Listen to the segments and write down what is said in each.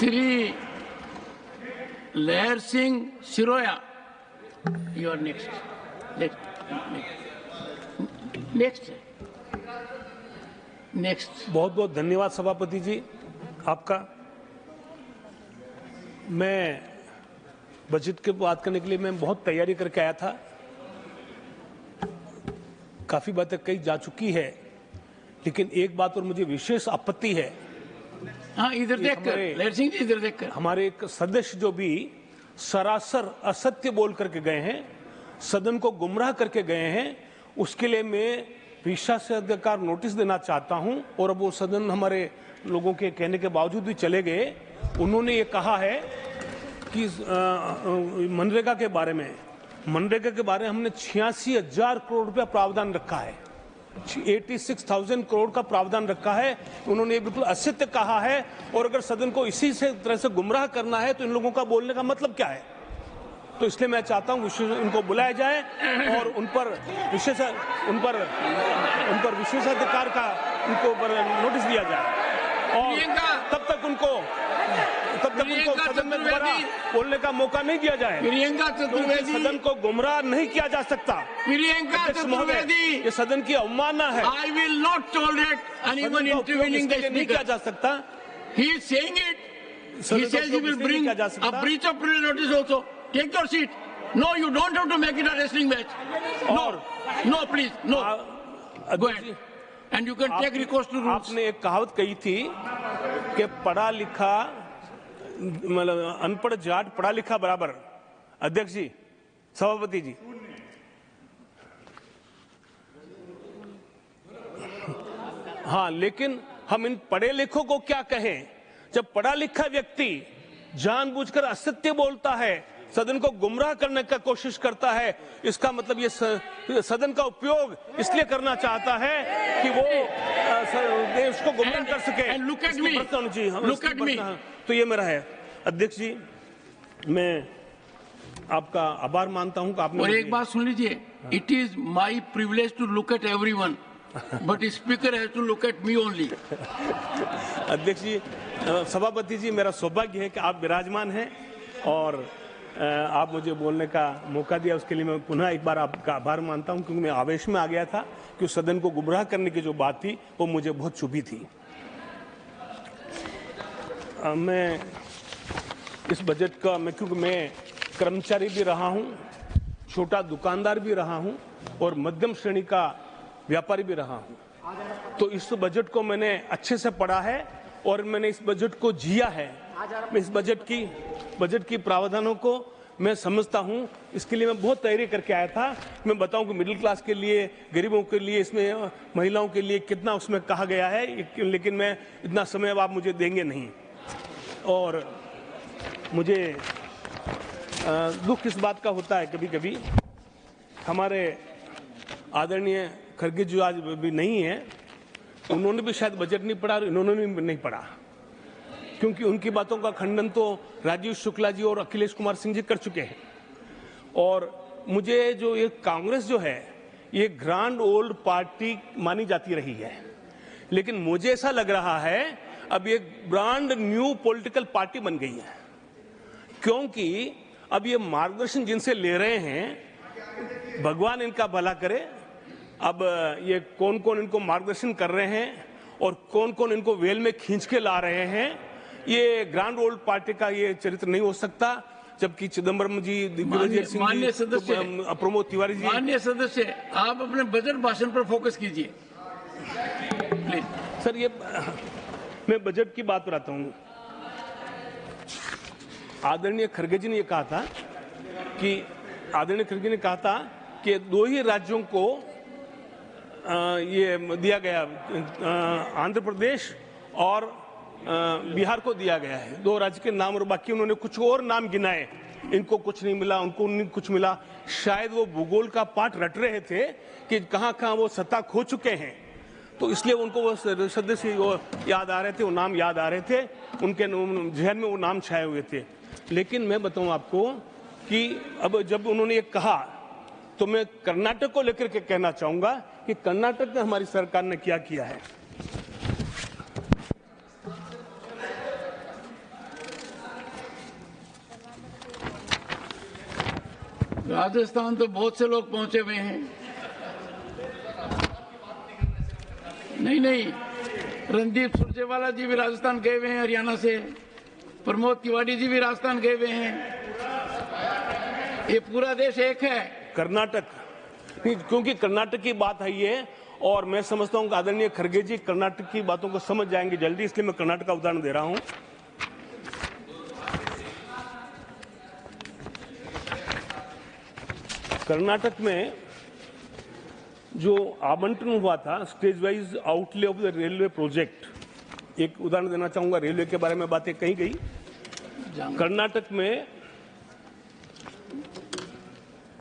Shri Leher Singh Siroya, you are next. Next. बहुत बहुत धन्यवाद सभापति जी आपका। मैं बजट की बात करने के लिए मैं बहुत तैयारी करके आया था। काफी बातें कही जा चुकी है, लेकिन एक बात और मुझे विशेष आपत्ति है। हाँ, इधर देखकर, लहर सिंह जी इधर देखकर। हमारे एक सदस्य जो भी सरासर असत्य बोल करके गए हैं, सदन को गुमराह करके गए हैं, उसके लिए मैं विशेषाधिकार नोटिस देना चाहता हूं। और अब वो सदन हमारे लोगों के कहने के बावजूद भी चले गए। उन्होंने ये कहा है कि मनरेगा के बारे में हमने 86,000 करोड़ रुपया प्रावधान रखा है, 86,000 करोड़ का प्रावधान रखा है। उन्होंने बिल्कुल असत्य कहा है। और अगर सदन को इसी से तरह से गुमराह करना है तो इन लोगों का बोलने का मतलब क्या है? तो इसलिए मैं चाहता हूं इनको बुलाया जाए और उन पर विशेषाधिकार का उनको नोटिस दिया जाए और तब तक उनको सदन में दोबारा बोलने का मौका नहीं दिया जाए। प्रियंका चतुर्वेदी, सदन को गुमराह नहीं किया जा सकता। प्रियंका चतुर्वेदी, ये सदन की अवमानना है। I will not tolerate anyone intervening the नहीं किया जा सकता। He is saying it. He says he will bring a breach of privilege notice also. Take your seat. No, you don't have to make it a wrestling match. No, please, no. Go ahead. And you can take recourse to rules. आपने एक कहावत कही थी कि पढ़ा लिखा मतलब अनपढ़ जाट पढ़ा लिखा बराबर। अध्यक्ष जी, सभापति जी, हाँ, लेकिन हम इन पढ़े लिखों को क्या कहें जब पढ़ा लिखा व्यक्ति जानबूझकर असत्य बोलता है, सदन को गुमराह करने का कोशिश करता है। इसका मतलब ये सदन का उपयोग इसलिए करना चाहता है कि वो देश को गुमराह कर सके। Look at me. तो ये मेरा है। अध्यक्ष जी, मैं आपका आभार मानता हूं कि आपने। और एक बात सुन लीजिए, it is my privilege to look at everyone, but speaker has to look at me only. अध्यक्ष जी, सभापति जी, मेरा सौभाग्य है कि आप विराजमान हैं और आप मुझे बोलने का मौका दिया, उसके लिए मैं पुनः एक बार आपका आभार मानता हूं, क्योंकि मैं आवेश में आ गया था कि उस सदन को गुमराह करने की जो बात थी वो मुझे बहुत चुभी थी। मैं इस बजट का क्योंकि मैं कर्मचारी भी रहा हूं, छोटा दुकानदार भी रहा हूं और मध्यम श्रेणी का व्यापारी भी रहा हूं, तो इस बजट को मैंने अच्छे से पढ़ा है और मैंने इस बजट को जिया है। मैं इस बजट की प्रावधानों को मैं समझता हूं, इसके लिए मैं बहुत तैयारी करके आया था। मैं बताऊं कि मिडिल क्लास के लिए, गरीबों के लिए, इसमें महिलाओं के लिए कितना उसमें कहा गया है, लेकिन मैं इतना समय अब आप मुझे देंगे नहीं। और मुझे दुख इस बात का होता है कभी कभी, हमारे आदरणीय खड़गे जो आज भी नहीं है, उन्होंने भी शायद बजट नहीं पढ़ा और इन्होंने भी नहीं पढ़ा, क्योंकि उनकी बातों का खंडन तो राजीव शुक्ला जी और अखिलेश कुमार सिंह जी कर चुके हैं। और मुझे जो ये कांग्रेस जो है, ये ग्रांड ओल्ड पार्टी मानी जाती रही है, लेकिन मुझे ऐसा लग रहा है अब ये ब्रांड न्यू पॉलिटिकल पार्टी बन गई है, क्योंकि अब ये मार्गदर्शन जिनसे ले रहे हैं, भगवान इनका भला करे। अब ये कौन कौन इनको मार्गदर्शन कर रहे हैं और कौन कौन इनको वेल में खींच के ला रहे हैं, ये ग्रांड ओल्ड पार्टी का ये चरित्र नहीं हो सकता। जबकि चिदम्बरम जी, दिग्विजय सिंह जी, प्रमोद तिवारी जी। माननीय सदस्य, आप अपने बजट भाषण पर फोकस कीजिए प्लीज। सर, ये मैं बजट की बात पर आता हूँ। आदरणीय खड़गे जी ने ये कहा था कि 2 ही राज्यों को ये दिया गया, आंध्र प्रदेश और बिहार को दिया गया है, 2 राज्य के नाम, और बाकी उन्होंने कुछ और नाम गिनाए, इनको कुछ नहीं मिला, उनको नहीं कुछ मिला। शायद वो भूगोल का पाठ रट रहे थे कि कहां कहां वो सत्ता खो चुके हैं, तो इसलिए उनको वो सदस्य वो याद आ रहे थे, वो नाम याद आ रहे थे, उनके जहन में वो नाम छाए हुए थे। लेकिन मैं बताऊं आपको कि अब जब उन्होंने ये कहा, तो मैं कर्नाटक को लेकर के कहना चाहूंगा कि कर्नाटक में हमारी सरकार ने क्या किया है। राजस्थान तो बहुत से लोग पहुंचे हुए हैं। नहीं, रणदीप सुरजेवाला जी भी राजस्थान गए हुए हैं हरियाणा से, प्रमोद तिवारी जी भी राजस्थान गए हुए हैं। ये पूरा देश एक है। कर्नाटक, क्योंकि कर्नाटक की बात है ये, और मैं समझता हूं कि आदरणीय खड़गे जी कर्नाटक की बातों को समझ जाएंगे जल्दी, इसलिए मैं कर्नाटक का उदाहरण दे रहा हूं। कर्नाटक में जो आवंटन हुआ था stage wise outlay of the railway project, एक उदाहरण देना चाहूंगा। रेलवे के बारे में बातें कही गई। कर्नाटक में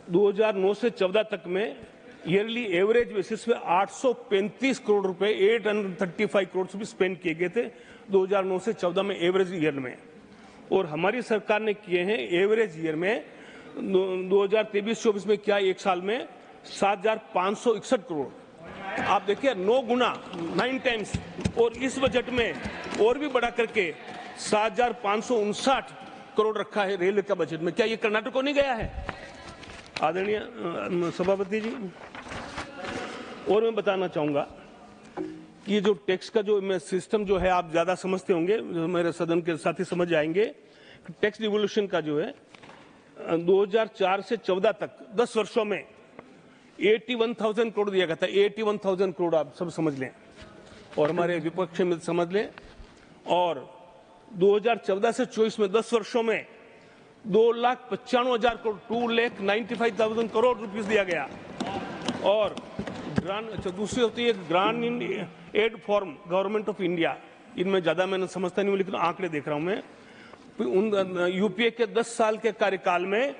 2009 से 14 तक में ईयरली एवरेज बेसिस पे 835 करोड़ रुपए 835 करोड़ रुपए स्पेंड किए गए थे 2009 से 14 में एवरेज ईयर में। और हमारी सरकार ने किए हैं एवरेज ईयर में 2023-24 में क्या एक साल में 7,561 करोड़। आप देखिए 9 गुना 9 टाइम्स। और इस बजट में और भी बढ़ा करके 7,559 करोड़ रखा है रेलवे का बजट में। क्या ये कर्नाटक को नहीं गया है आदरणीय सभापति जी? और मैं बताना चाहूंगा कि ये जो टैक्स का जो सिस्टम जो है आप ज्यादा समझते होंगे, मेरे सदन के साथी समझ जाएंगे। टैक्स रिवोल्यूशन का जो है 2004 से 14 तक 10 वर्षों में 81,000 करोड़ दिया गया था। 81,000 करोड़ आप सब समझ लें और हमारे विपक्ष में समझ लें। और 2014 से 24 में 10 वर्षों में 2,95,000 करोड़ 2,95,000 करोड़ रुपीस दिया गया। और दूसरी होती है grant in aid form government of India. इनमें ज्यादा मैंने समझता नहीं हूं, लेकिन आंकड़े देख रहा हूं मैं। यूपीए के 10 साल के कार्यकाल में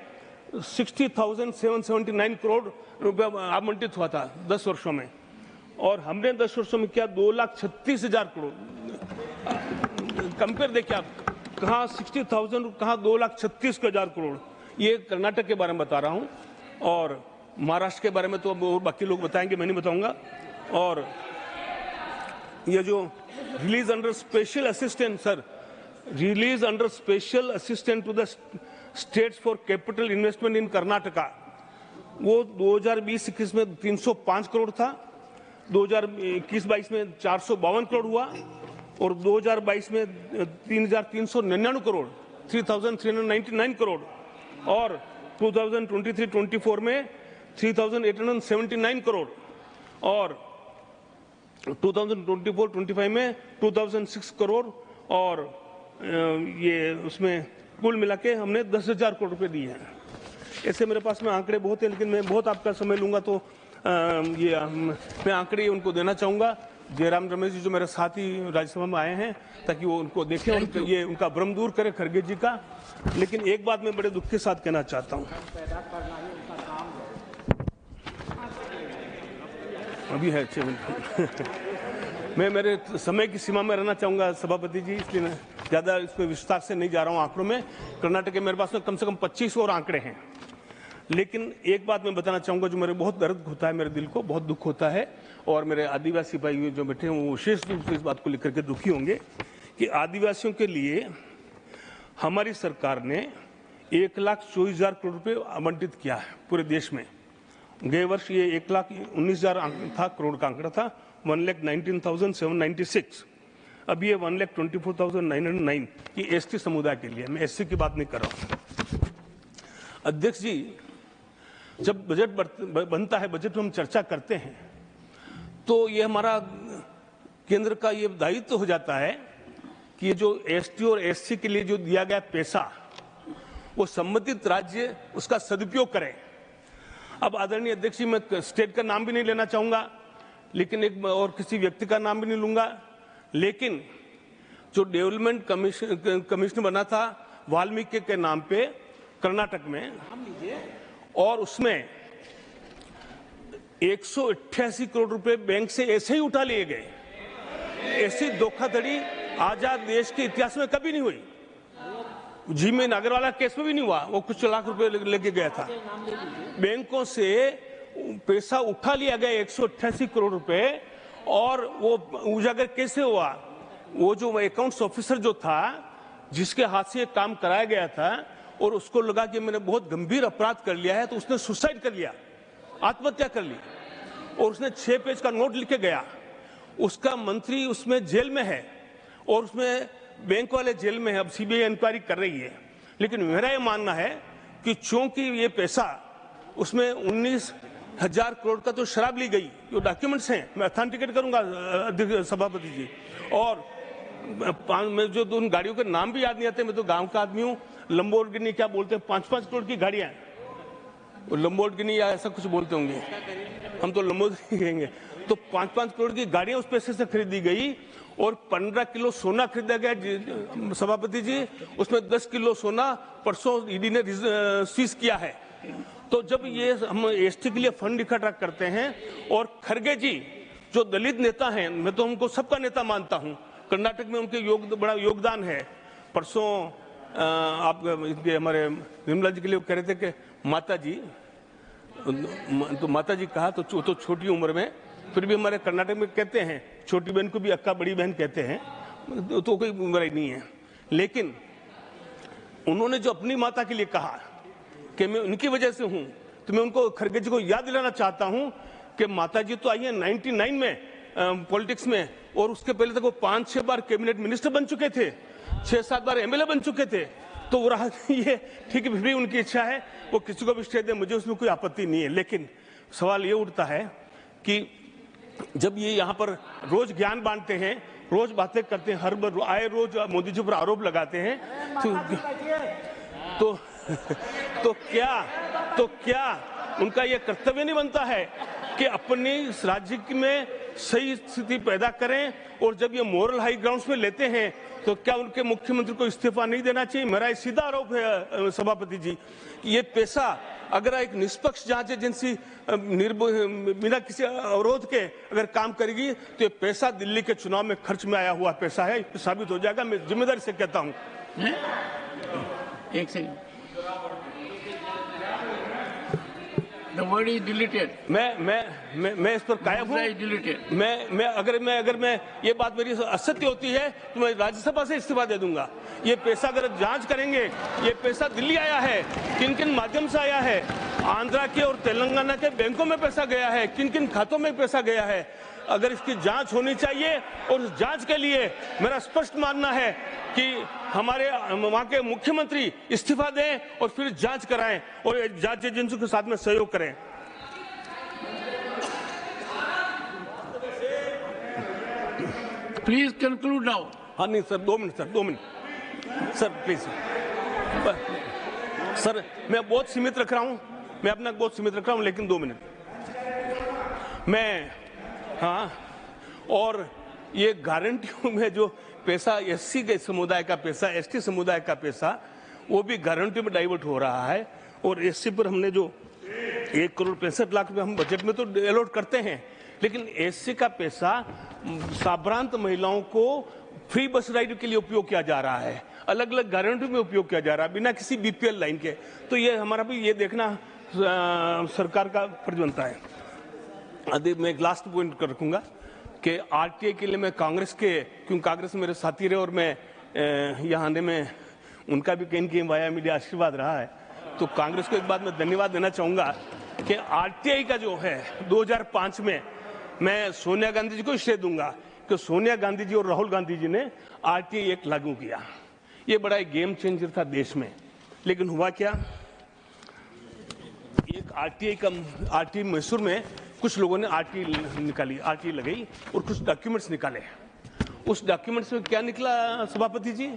60,779 करोड़ रुपया आवंटित हुआ था 10 वर्षों में। और हमने 10 वर्षों में किया 2,36,000 करोड़। कंपेयर देखिए आप, कहाँ 60,000 कहाँ 2,36,000 करोड़। ये कर्नाटक के बारे में बता रहा हूं। और महाराष्ट्र के बारे में तो अब बाकी लोग बताएंगे, मैं नहीं बताऊंगा। और ये जो release under special assistant sir, release under special assistant to the states for capital investment in Karnataka, वो 2020-21 में 305 करोड़ था। 2021-22 में 452 करोड़ हुआ। और 2022 में 3,399 करोड़ 3,399 करोड़। और 2023-24 में 3,879 करोड़। और 2024-25 में 2,006 करोड़। और ये उसमें कुल मिला के हमने 10,000 करोड़ रुपए दिए हैं। ऐसे मेरे पास में आंकड़े बहुत हैं, लेकिन मैं बहुत आपका समय लूंगा तो मैं आंकड़े उनको देना चाहूंगा। जयराम रमेश जी जो मेरे साथी राज्यसभा में आए हैं, ताकि वो उनको देखें और ये उनका भ्रम दूर करे खड़गे जी का। लेकिन एक बात मैं बड़े दुख के साथ कहना चाहता हूं, अभी है 6 मिनट मैं मेरे समय की सीमा में रहना चाहूंगा सभापति जी, इसलिए मैं ज्यादा इस पर विस्तार से नहीं जा रहा हूं आंकड़ों में। कर्नाटक के मेरे पास में कम से कम 25 और आंकड़े हैं। लेकिन एक बात मैं बताना चाहूंगा जो मेरे बहुत दर्द होता है, मेरे दिल को बहुत दुख होता है। और मेरे आदिवासी भाई जो बैठे हैं वो विशेष रूप से इस बात को लेकर के दुखी होंगे कि आदिवासियों के लिए हमारी सरकार ने 1,24,000 करोड़ रुपए आवंटित किया है पूरे देश में। गए वर्ष ये 1,19,000 था, करोड़ का आंकड़ा था। 1,19,796। अब ये 1,24,909 ये एसटी समुदाय के लिए। मैं एससी की बात नहीं कर रहा हूं। अध्यक्ष जी, जब बजट बनता है, बजट में हम चर्चा करते हैं, तो ये हमारा केंद्र का ये दायित्व हो जाता है कि ये जो एसटी और एससी के लिए जो दिया गया पैसा, वो संबंधित राज्य उसका सदुपयोग करे। अब आदरणीय अध्यक्ष जी, मैं स्टेट का नाम भी नहीं लेना चाहूंगा, लेकिन एक और किसी व्यक्ति का नाम भी नहीं लूंगा, लेकिन जो डेवलपमेंट कमिश्नर बना था वाल्मीकि के नाम पे कर्नाटक में, और उसमें 188 करोड़ रुपए बैंक से ऐसे ही उठा लिए गए। ऐसी धोखाधड़ी आजाद देश के इतिहास में कभी नहीं हुई। जीमी नागरवाला केस में भी नहीं हुआ, वो कुछ लाख रुपए लेके गया था। बैंकों से पैसा उठा लिया गया 188 करोड़ रुपए। और वो उजागर कैसे हुआ? वो जो अकाउंट्स ऑफिसर जो था, जिसके हाथ से काम कराया गया था, और उसको लगा कि मैंने बहुत गंभीर अपराध कर लिया है, तो उसने सुसाइड कर लिया, आत्महत्या कर ली। और उसने 6 पेज का नोट लिख के गया। उसका मंत्री उसमें जेल में है और उसमें बैंक वाले जेल में है। अब सीबीआई इंक्वायरी कर रही है। लेकिन मेरा ये मानना है कि चूंकि ये पैसा उसमें 19,000 करोड़ का तो शराब ली गई, जो डॉक्यूमेंट्स हैं, मैं अथेंटिकेट करूंगा सभापति जी। और मैं जो उन गाड़ियों के नाम भी याद नहीं आते, मैं तो गांव का आदमी हूँ। लंबोर्गिनी क्या बोलते हैं, 5-5 करोड़ की गाड़ियां, लंबोर्गिनी या ऐसा कुछ बोलते होंगे, हम तो लंबोर्गिनी कहेंगे। तो 5-5 करोड़ की गाड़ियां उस पैसे से खरीदी गई और 15 किलो सोना खरीदा गया सभापति जी। उसमें 10 किलो सोना परसों ईडी ने सीज किया है। तो जब ये हम एसटी के लिए फंड इकट्ठा करते हैं, और खरगे जी जो दलित नेता हैं, मैं तो उनको सबका नेता मानता हूं, कर्नाटक में उनके बड़ा योगदान है। परसों आप इनके हमारे निर्मला जी के लिए कह रहे थे कि माता जी, तो माता जी कहा तो छोटी उम्र में, फिर भी हमारे कर्नाटक में कहते हैं छोटी बहन को भी अक्का बड़ी बहन कहते हैं, तो कोई बुराई नहीं है। लेकिन उन्होंने जो अपनी माता के लिए कहा कि मैं उनकी वजह से हूं, तो मैं उनको, खरगे जी को याद दिलाना चाहता हूं कि माता जी तो आई है 99 में पॉलिटिक्स में, और उसके पहले तक वो 5-6 बार कैबिनेट मिनिस्टर बन चुके थे, 6-7 बार एमएलए बन चुके थे। तो वो रहा ये ठीक है, फिर भी उनकी इच्छा है, वो किसी को भी स्टे दे, मुझे उसमें कोई आपत्ति नहीं है। लेकिन सवाल ये उठता है कि जब ये यहाँ पर रोज ज्ञान बांटते हैं, रोज बातें करते हैं, हर बार आए रोज मोदी जी पर आरोप लगाते हैं, तो क्या उनका ये कर्तव्य नहीं बनता है कि अपनी राज्य में सही स्थिति पैदा करें? और जब ये मोरल हाई ग्राउंड्स में लेते हैं, तो क्या उनके मुख्यमंत्री को इस्तीफा नहीं देना चाहिए? मेरा ये सीधा आरोप है सभापति जी, ये पैसा अगर एक निष्पक्ष जांच एजेंसी बिना किसी अवरोध के अगर काम करेगी, तो ये पैसा दिल्ली के चुनाव में खर्च में आया हुआ पैसा है, साबित हो जाएगा। मैं जिम्मेदारी से कहता हूं। एक second, The word is deleted. मैं इस पर कायम हूँ। अगर मैं ये बात मेरी असत्य होती है तो मैं राज्यसभा से इस्तीफा दे दूंगा। ये पैसा अगर जांच करेंगे, ये पैसा दिल्ली आया है, किन किन माध्यम से आया है, आंध्रा के और तेलंगाना के बैंकों में पैसा गया है, किन किन खातों में पैसा गया है, अगर इसकी जांच होनी चाहिए। और उस जांच के लिए मेरा स्पष्ट मानना है कि हमारे वहां के मुख्यमंत्री इस्तीफा दें और फिर जांच कराएं और जांच एजेंसियों के साथ में सहयोग करें। Please conclude now. हाँ नहीं sir, 2 minute sir please sir, मैं बहुत सीमित रख रहा हूं, मैं अपना बहुत सीमित रख रहा हूं, लेकिन 2 मिनट मैं, हाँ। और ये गारंटियों में जो पैसा, एससी के समुदाय का पैसा, एसटी समुदाय का पैसा, वो भी गारंटी में डाइवर्ट हो रहा है। और एससी पर हमने जो 1,65,00,000 रुपए हम बजट में तो अलॉट करते हैं, लेकिन एससी का पैसा साभ्रांत महिलाओं को फ्री बस राइड के लिए उपयोग किया जा रहा है, अलग अलग गारंटी में उपयोग किया जा रहा है, बिना किसी बीपीएल लाइन के। तो ये हमारा भी ये देखना सरकार का फर्ज बनता है। मैं एक लास्ट पॉइंट रखूंगा कि आरटीआई के लिए मैं कांग्रेस के, क्योंकि कांग्रेस मेरे साथी रहे और मैं यहाँ आने में उनका भी कहीं कहीं वाया मीडिया आशीर्वाद रहा है, तो कांग्रेस को एक बात मैं धन्यवाद देना चाहूंगा कि आरटीआई का जो है 2005 में, मैं सोनिया गांधी जी को श्रेय दूंगा कि सोनिया गांधी जी और राहुल गांधी जी ने आरटीआई एक्ट लागू किया। ये बड़ा एक गेम चेंजर था देश में। लेकिन हुआ क्या, एक आरटीआई मैसूर में कुछ लोगों ने आरटीआई निकाली, आरटीआई लगाई और कुछ डॉक्यूमेंट्स निकाले। उस डॉक्यूमेंट्स में क्या निकला सभापति जी?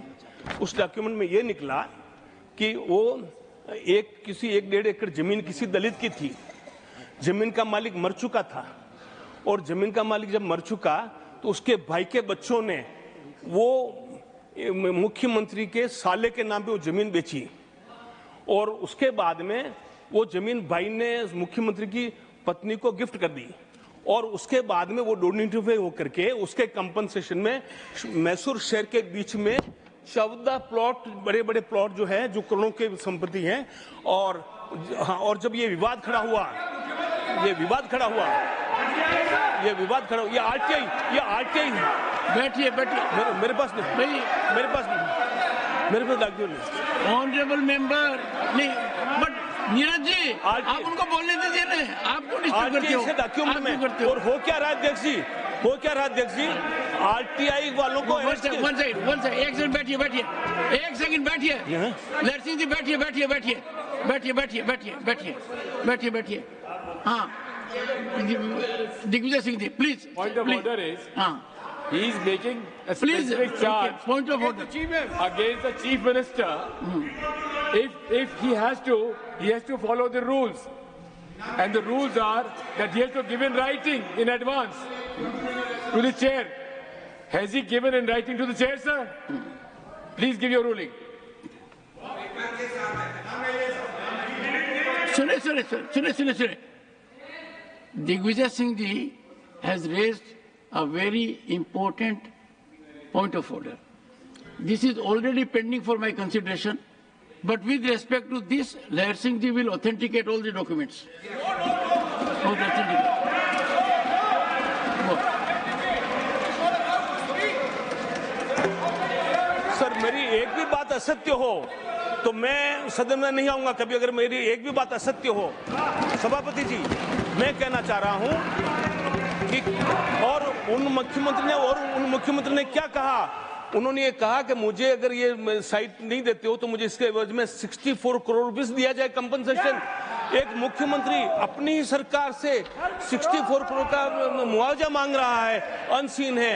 उस डॉक्यूमेंट में ये निकला कि वो किसी 1-1.5 एकड़ जमीन किसी दलित की थी, जमीन का मालिक मर चुका था, और जमीन का मालिक जब मर चुका तो उसके भाई के बच्चों ने वो मुख्यमंत्री के साले के नाम पे वो जमीन बेची, और उसके बाद में वो जमीन भाई ने मुख्यमंत्री की पत्नी को गिफ्ट कर दी, और उसके बाद में वो डोनेटिव होकर के उसके कंपनसेशन में मैसूर शहर के बीच में 14 प्लॉट, बड़े बड़े प्लॉट जो है, जो करोड़ों की संपत्ति है। और जब ये विवाद खड़ा हुआ, ये आरटीआई बैठिए मेरे पास नहीं, मेरे पास डॉक्यूमेंट ऑनरेबल मेंबर नहीं, बट नीरज जी आप उनको बोलने दीजिए ना, आपको डिस्टर्ब करते हो, डॉक्यूमेंट में करते हो। और हो क्या रहा है अध्यक्ष जी, हो क्या रहा है अध्यक्ष जी, आरटीआई वालों को वन सेकंड एक सेकंड बैठिए बैठिए, एक सेकंड बैठिए, लहर जी बैठिए बैठिए बैठिए बैठिए बैठिए बैठिए बैठिए बैठिए बैठिए। हाँ Digvijay Singh ji please. Point of order is, हाँ he is making a Please, specific charge point of order. against the chief minister. If he has to follow the rules, and the rules are that he has to give in writing in advance to the chair. Has he given in writing to the chair, sir? Please give your ruling. सुने। Digvijay Singh ji has raised a very important point of order. This is already pending for my consideration, but with respect to this, Lair Singh ji will authenticate all the documents. Sir मेरी एक भी बात असत्य हो तो मैं सदन में नहीं आऊंगा कभी, अगर मेरी एक भी बात असत्य हो। सभापति जी मैं कहना चाह रहा हूं कि और उन मुख्यमंत्री ने क्या कहा, उन्होंने ये कहा कि मुझे अगर ये साइट नहीं देते हो तो मुझे इसके एवज में 64 करोड़ रुपए दिया जाए कंपनसेशन। एक मुख्यमंत्री अपनी ही सरकार से 64 करोड़ का मुआवजा मांग रहा है, अनसीन है।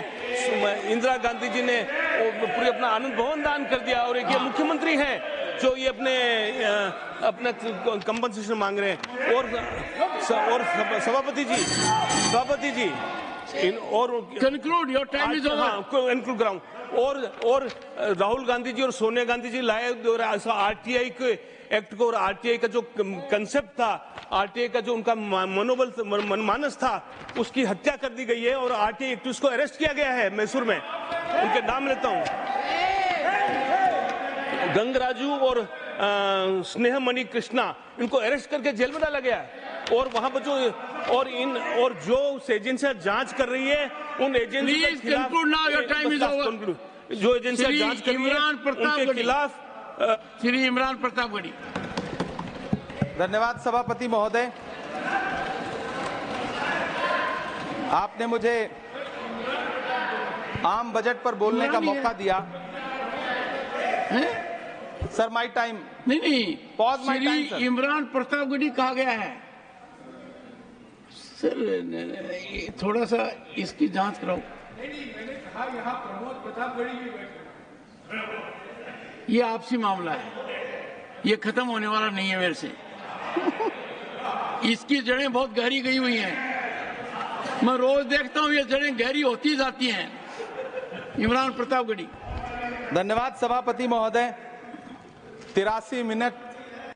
इंदिरा गांधी जी ने पूरे अपना आनंद भवन दान कर दिया और एक ये मुख्यमंत्री है जो ये अपने कंपनसेशन मांग रहे हैं। और सभापति जी और conclude your time is over. Conclude कराऊं। और राहुल गांधी जी और सोनिया गांधी जी लाए आरटीआई के एक्ट को, और आरटीआई का जो कंसेप्ट था, आरटीआई का जो उनका मनोबल मनमानस था, उसकी हत्या कर दी गई है और आरटीआई एक्टिविस्ट को अरेस्ट किया गया है मैसूर में। उनके नाम लेता हूं, गंगराजू और स्नेहमणि कृष्णा, इनको अरेस्ट करके जेल में डाला गया है। और वहां पर जो एजेंसियां जांच कर रही है उन एजेंसियों के खिलाफ जो एजेंसियां जांच कर रही है उनके खिलाफ श्री इमरान प्रतापगढ़ी। धन्यवाद सभापति महोदय, आपने मुझे आम बजट पर बोलने का मौका दिया। Sir my time. नहीं pause my time sir. Imran Pratapgarhi कहा गया है सर, थोड़ा सा इसकी जांच कराओ। मैंने कहा यहाँ प्रमोद प्रतापगढ़ी भी बैठे। ये आपसी मामला है, ये खत्म होने वाला नहीं है मेरे से। इसकी जड़ें बहुत गहरी गई हुई हैं, मैं रोज देखता हूँ ये जड़ें गहरी होती जाती हैं। इमरान प्रतापगढ़ी। धन्यवाद सभापति महोदय। 83 मिनट